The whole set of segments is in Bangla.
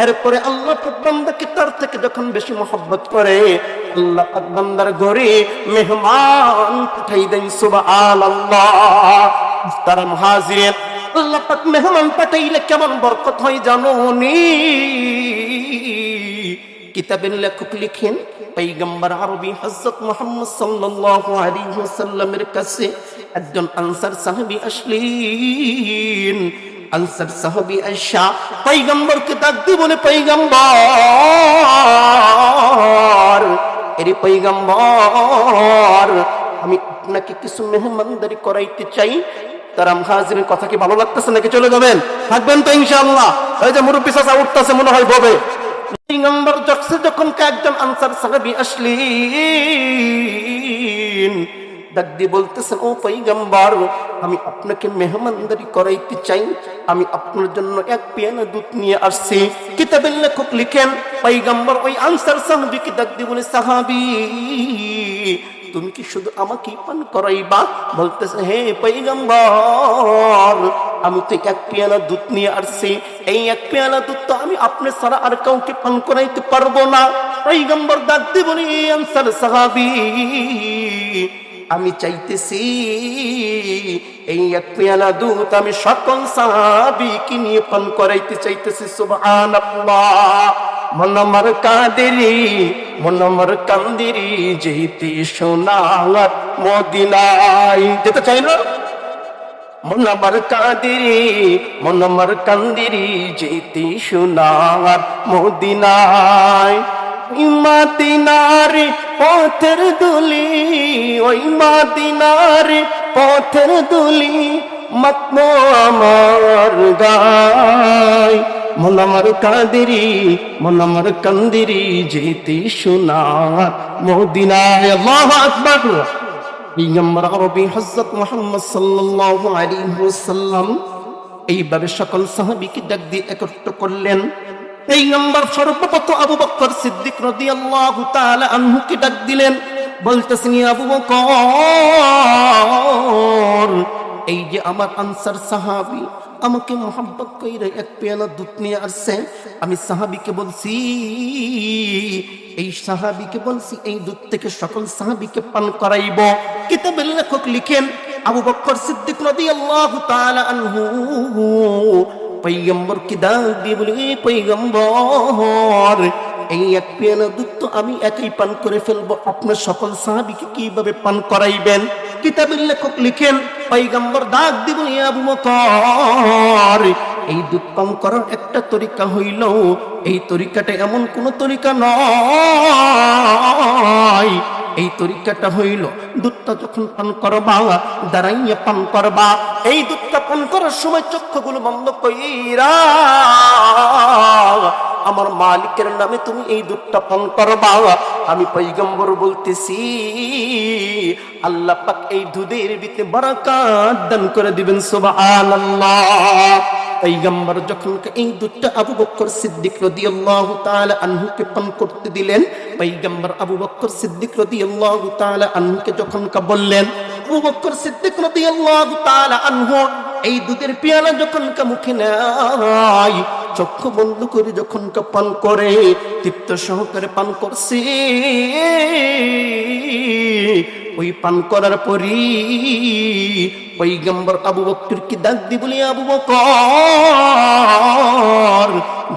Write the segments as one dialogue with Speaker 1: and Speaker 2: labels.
Speaker 1: এরপরে আল্লাহ পাক বান্দাকে তার থেকে যখন বেশি মহব্বত করে, আল্লাহ পাক বান্দার ঘরে মেহমান পাঠাই দেন। সুবহানাল্লাহ। মুহতারাম হাজির, আল্লাহ পাক মেহমান পাঠাইলে কেমন বরকত হয় জানো নি? কিতাবের লেখক লিখেন, পয়গম্বর আরবি হযরত মুহাম্মদ সাল্লাল্লাহু আলাইহি ওয়াসাল্লামের কাছে একজন আনসার সাহাবী আসলেন। আনসার সাহাবী আয়েশা পয়গম্বরকে ডাক দিয়ে বলে, পয়গম্বর, এরে পয়গম্বর, আমি আপনাকে কিছু মেহমানদারি করাইতে চাই। তারা হাজিরের কথা কি ভালো লাগতেছে নাকি চলে যাবেন? থাকবেন তো ইনশাআল্লাহ? ওই যে মুরব্বি চাচা উঠতেছে মনে হয় ববে। পয়গম্বর যখন একজন আনসার সাহাবী আসলেন, ডাক দিয়ে বলতেছেন, ও পয়গম্বর, আমি আপনাকে মেহমানদারি করাইতে চাই, আমি আপনার জন্য এক পেয়ালা দুধ নিয়ে আসছি। কিতাবের লেখক লিখেন, পয়গম্বর ওই আনসার সাহাবীকে ডাক দিয়ে বলে, সাহাবী, তুমি কি শুধু আমাকেই পান করাইবা? বলতেছে, হে পয়গম্বর, আমি তো এক পেয়ালা দুধ নিয়ে আসছি, এই এক পেয়ালা দুধ তো আমি আপনি ছাড়া আর কাউকে পান করাইতে পারবো না। পয়গম্বর ডাক দিয়ে বলে, আনসার সাহাবী, আমি চাইতেছি এই এক পেয়ালা দুধ আমি সকল সাহাবীকে নিয়ে পান করাইতে চাইতেছি। সুবহানাল্লাহ। মন আমার কাঁদেরি, মন আমার কান্দিরি, যেতে সোনার মদিনায়। যেতে চাই না? মন আমার কাঁদেরি, মন আমার কান্দিরি, যেতে সোনার মদিনায়। মদিনার পথের দুলি, ওই মদিনার পথের দুলি মাতমো আমার গায়। মন আমার কাঁদেরি, মন আমার কান্দিরি, যেতে সোনার মদিনায়। আল্লাহু আকবার। পয়গম্বর আরবি হযরত মুহাম্মদ সাল্লাল্লাহু আলাইহি ওয়াসাল্লাম এইভাবে সকল সাহাবীকে ডাক দিয়ে একত্র করলেন। পয়গম্বর সর্বপ্রথম আবু বকর সিদ্দিক রাদিয়াল্লাহু তাআলা আনহুকে ডাক দিলেন, বলতেছেন, ইয়া আবু বকর, এই যে আমার আনসার সাহাবী আমাকে মোহাব্বত কইরা এক পেয়ালা দুধ নিয়ে আসছে, আমি সাহাবীকে বলছি, এই সাহাবীকে বলছি এই দুধ থেকে সকল সাহাবীকে পান করাইব। কিতাবের লেখক লিখেন, আবু বকর সিদ্দিক রাদিয়াল্লাহু তাআলা আনহু পয়গম্বরকে ডাক দিয়ে বলে, পয়গম্বর, এই এক পেয়ালা দুধ তো আমি একাই পান করে ফেলবো, আপনার সকল সাহাবীকে কিভাবে পান করাইবেন? কিতাবের লেখক লিখেন, পয়গম্বর ডাক দিয়ে বলে, আবু বকর, এই দুধ পান করার একটা তরিকা হইল, এই তরিকাটা এমন কোন তরিকা নয়, এই তরিকাটা হইল দুধটা যখন পান করবা দাঁড়াইয়া পান করবা। এই দুধটা পান করার সময় চক্ষুগুলো বন্ধ কইরা আমার মালিকের নামে তুমি এই দুধটা পান করবা। আমি পয়গম্বর বলতেছি, আল্লাহ পাক এই দুধের ভিতরে বারাকাত দান করে দিবেন। সুবহানাল্লাহ। পয়গম্বর যখন এই দুধটা আবু বকর সিদ্দিক রাদিয়াল্লাহু তাআলা আনহুকে পান করতে দিলেন, পয়গম্বর আবু বকর সিদ্দিক রাদিয়াল্লাহু তাআলা আনহুকে যখন বললেন, আবু বকর সিদ্দিক রাদিয়াল্লাহু তাআলা আনহু এই দুধের পেয়ালা যখন মুখে নেয়, চক্ষু বন্ধ করে যখন পান করে, তৃপ্ত সহকারে পান করছে। ওই পান করার পরই পয়গম্বর আবু বকরকে ডাক দিয়ে বলে, আবু বকর,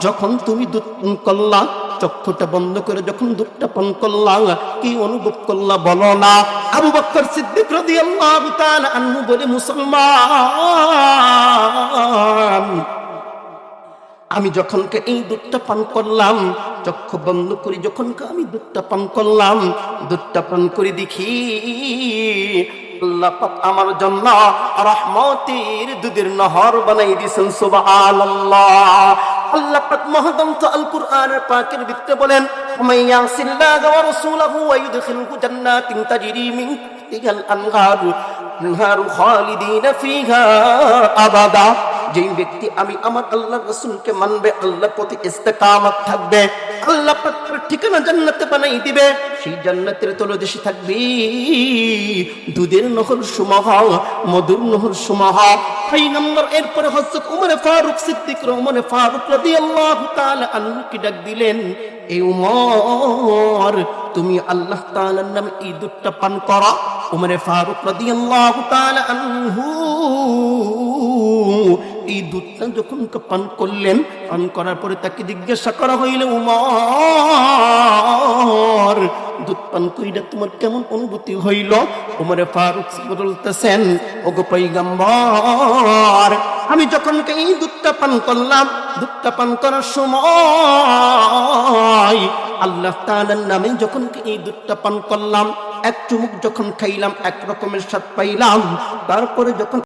Speaker 1: যখন তুমি দুধ পান করলা, চক্ষুটা বন্ধ করে যখন দুধটা পান করলা, কি অনুভব করলা বলো না? আবু বকর সিদ্দিক রাদিয়াল্লাহু তাআলা আনহু বলে, মুসলমান, আমি যখন এই দুধটা পান করলাম, চক্ষু বন্ধ করি যখন আমি দুধটা পান করলাম, দুধটা পান করে দেখি আল্লাহ পাক আমার জন্য রহমতের দুধের নহর বানাই দিয়েছেন। সুবহানাল্লাহ। আল্লাহ পাক মহাগ্রন্থ আল কুরআনের পাকের ভিতরে বলেন, মাইয়াসিল্লাহু ওয়া রাসূলুহু ওয়া ইউদখিলহু জান্নাতিন তাজরি মিন তাহতিহাল আনহারু খালিদিনা ফিহা আবাদা। যেই ব্যক্তি আমি আমার আল্লাহর রাসূলকে মানবে, আল্লাহর প্রতি ইস্তেকামত থাকবে, আল্লাহ পাক তার ঠিকানা জান্নাতে বানাই দিবে। সেই জান্নাতের তলদেশে থাকবে দুধের নহর সমূহ, মধুর নহর সমূহ। পয়গম্বর এরপরে হযরত ওমর ফারুক সিদ্দিক রাদিয়াল্লাহু তাআলা আনহুকে ডাক দিলেন, এই উমর, তুমি আল্লাহ তাআলার নামে এই দুধটা পান করো। ওমর ফারুক রাদিয়াল্লাহু তাআলা আনহু এই দুধটা যখন পান করলেন, পান করার পরে তাকে জিজ্ঞাসা করা হইল, উমর, দুধ পান কইরা তোমার কেমন অনুভূতি হইল? ওমর ফারুক বলতেছেন, ওগো পয়গম্বর, আমি যখন এই দুধটা পান করলাম, দুধটা পান করার সময় আল্লাহ তাআলার নামে যখন এই দুধটা পান করলাম, এক চুমুক যখন খাইলাম এক রকমের স্বাদ পাইলাম। তারপরে যখন